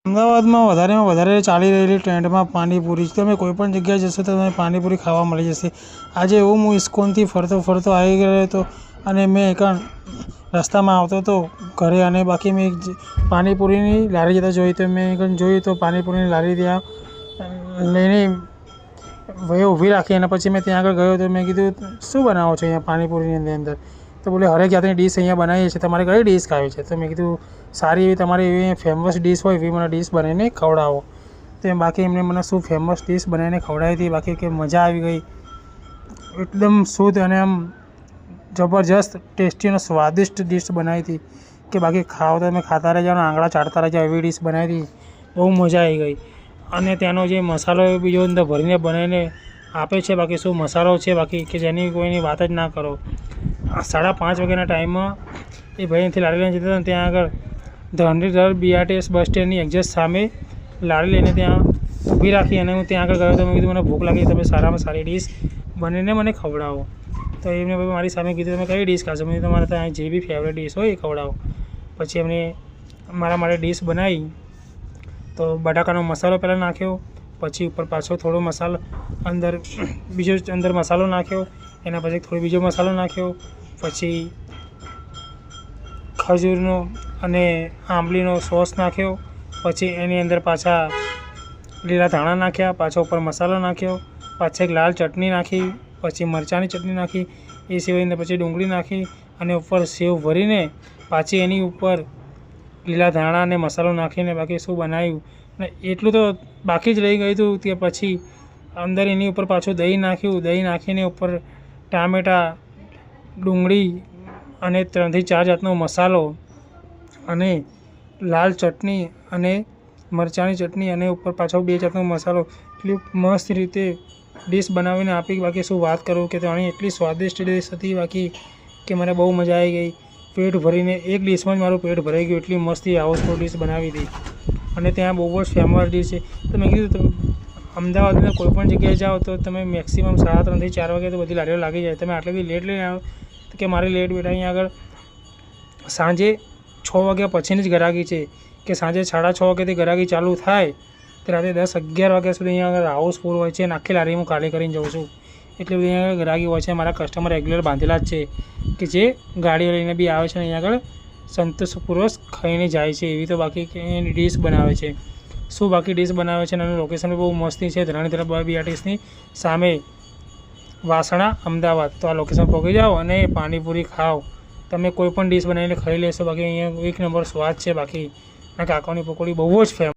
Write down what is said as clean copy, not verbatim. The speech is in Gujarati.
અમદાવાદમાં વધારેમાં વધારે ચાલી રહેલી ટ્રેન્ડમાં પાણીપુરી. તમે કોઈપણ જગ્યાએ જશો તો તમને પાણીપુરી ખાવા મળી જશે. આજે હું ઇસ્કોનથી ફરતો આવી ગયો હતો અને મેં એક રસ્તામાં આવતો હતો ઘરે, અને બાકી મેં પાણીપુરીની લારી જતા જોઈ, તો મેં જોયું તો પાણીપુરીની લારી ત્યાં લઈને ઊભી રાખી, અને પછી મેં ત્યાં આગળ ગયો તો મેં કીધું, શું બનાવો છો અહીંયા પાણીપુરીની અંદર? તો બોલે, હરેક જાતની ડીશ અહીંયા બનાવીએ છીએ, તમારે કઈ ડીશ ખાવી છે? તો મેં કીધું, સારી એવી તમારી એવી ફેમસ ડીશ હોય એવી મને ડીશ બનાવીને ખવડાવો. તો બાકી એમને મને શું ફેમસ ડીશ બનાવીને ખવડાવી હતી, બાકી કે મજા આવી ગઈ. એકદમ શુદ્ધ અને આમ જબરજસ્ત ટેસ્ટી અને સ્વાદિષ્ટ ડીશ બનાવી હતી કે બાકી ખાઓ તો તમે ખાતા રહી જાઓ, આંગળા ચાટતા રહી જાઓ એવી ડીશ બનાવી હતી. બહુ મજા આવી ગઈ. અને ત્યાંનો જે મસાલો બીજો અંદર ભરીને બનાવીને આપે છે, બાકી શું મસાલો છે બાકી કે જેની કોઈની વાત જ ના કરો. 5:30 વાગ્યાના ટાઈમમાં એ ભાઈ અહીંથી લારી લઈને જતા હતા, ત્યાં આગળ ધ 100 BRTS બસ સ્ટેન્ડની એક્ઝેક્ટ સામે લારી લઈને ત્યાં ઊભી રાખી, અને હું ત્યાં આગળ ગયો તો મેં કીધું, મને ભૂખ લાગી, તમે સારામાં સારી ડીશ બનીને મને ખવડાવો. તો એમને મારી સામે કીધું, તમે કઈ ડીશ ખાશો? મેં તમારે ત્યાં જે બી ફેવરેટ ડીશ હોય એ ખવડાવો. પછી એમને મારા માટે ડીશ બનાવી. તો બટાકાનો મસાલો પહેલાં નાખ્યો, પછી ઉપર પાછો થોડો મસાલો બીજો અંદર મસાલો નાખ્યો, એના પછી થોડો બીજો મસાલો નાખ્યો, પછી ખજૂરનો અને આંબલીનો સોસ નાખ્યો, પછી એની અંદર પાછા લીલા ધાણા નાખ્યા, પાછો ઉપર મસાલો નાખ્યો, પાછી એક લાલ ચટણી નાખી, પછી મરચાંની ચટણી નાખી, એ સિવાયને પછી ડુંગળી નાખી, અને ઉપર સેવ ભરીને પાછી એની ઉપર લીલા ધાણા અને મસાલો નાખીને બાકી શું બનાવ્યું. અને એટલું તો બાકી જ રહી ગયું હતું કે પછી અંદર એની ઉપર પાછું દહીં નાખ્યું, દહીં નાખીને ઉપર ટામેટાં, ડુંગળી અને 3 થી 4 જાતનો મસાલો અને લાલ ચટણી અને મરચાંની ચટણી અને ઉપર પાછો 2 જાતનો મસાલો, એટલી મસ્ત રીતે ડીશ બનાવીને આપી. બાકી શું વાત કરું કે ત્યાંની એટલી સ્વાદિષ્ટ ડીશ હતી બાકી કે મને બહુ મજા આવી ગઈ. પેટ ભરીને એક ડીશમાં જ મારું પેટ ભરાઈ ગયું, એટલી મસ્તી હાઉસફુલ ડીશ બનાવી હતી. અને ત્યાં બહુ જ ફેમસ ડીશ છે. તો મેં કીધું, અમદાવાદમાં કોઈપણ જગ્યાએ જાઓ તો તમે મેક્સિમમ 3:30 થી 4 વાગે તો બધી લારીઓ લાગી જાય. તમે આટલી બધી લેટ લઈને આવો તો કે મારી લેટ બેટા અહીંયા આગળ સાંજે 6 વાગ્યા પછીની જ ગરાગી છે, કે સાંજે 6:30 વાગ્યાથી ગરાગી ચાલુ થાય તો રાતે 10-11 વાગ્યા સુધી અહીંયા આગળ હાઉસફુલ હોય છે, અને આખી લારી હું ખાલી કરીને જાઉં છું. એટલે બધી અહીંયા આગળ ગરાગી હોય છે. મારા કસ્ટમર રેગ્યુલર બાંધેલા જ છે કે જે ગાડીઓ લઈને બી આવે છે, અહીંયા આગળ સંતોષપૂર્વક ખાઈને જાય છે. એવી તો બાકી એની ડીશ બનાવે છે. શું બાકી ડીશ બનાવે છે, અને એનું લોકેશન બી બહુ મસ્તી છે, ધરાણી તરફ BRTSની સામે, વાસણા, અમદાવાદ. તો આ લોકેશન પહોંચી જાઓ અને પાણીપુરી ખાઓ. તમે કોઈ પણ ડીશ બનાવીને ખાઈ લેશો. બાકી અહીંયા 1 નંબર સ્વાદ છે. બાકી કાકાની પકોડી બહુ જ ફેમસ.